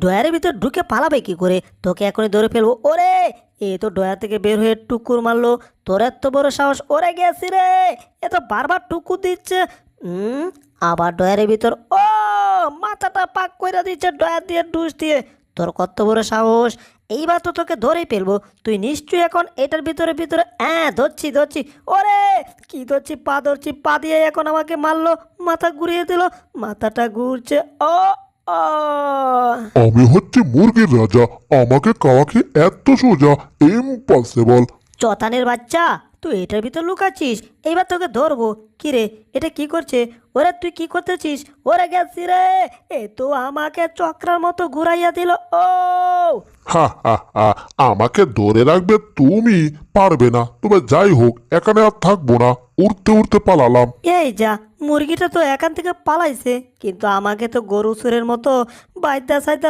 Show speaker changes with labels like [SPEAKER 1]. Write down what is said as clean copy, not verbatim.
[SPEAKER 1] ডয়ারের ভিতর ঢুকে পালাবে কি করে? তোকে এখনই ধরে ফেলবো। ওরে, এ তো ডয়া থেকে বের হয়ে টুকুর মারলো। তোর এত বড় সাহস! ওরে গেছি রে। এ তো বারবার টুকুর দিচ্ছে। আবার ডয়ারের ভিতর। ও, মাথাটা পাক কইরা দিচ্ছে ডয়া দিয়ে, ডুস দিয়ে। তোর কত বড় সাহস! এইবার তো তোকে ধরেই ফেলবো। তুই নিশ্চয়ই এখন এটার ভিতরে ভিতরে। হ্যাঁ, ধরছি ধরছি। ওরে, কি ধরছি? পা ধরছি, পা দিয়ে এখন আমাকে মারলো। মাথা ঘুরিয়ে দিল, মাথাটা ঘুরছে। ও ও
[SPEAKER 2] আমি হচ্ছে মুরগির রাজা, আমাকে খাওয়া কি এত সোজা? ইম্পসিবল।
[SPEAKER 1] চতানের বাচ্চা, তুই এটার ভিতর লুকাচ্ছিস। এইবার তোকে ধরবো। কি রে, এটা কি করছে? ওরে, তুই কি করতেছিস? ওরে গেছি রে। এ তো আমাকে চক্রার মতো ঘুরাইয়া দিল। ও,
[SPEAKER 2] হা হা হা, আমাকে ধরে রাখবে তুমি? পারবে না। তবে যাই হোক, এখানে আর থাকবো না, উড়তে উড়তে পালালাম।
[SPEAKER 1] এই যা, মুরগিটা তো এখান থেকে পালাইছে, কিন্তু আমাকে তো গরু সুরের মতো বাইদ্যা সাইদা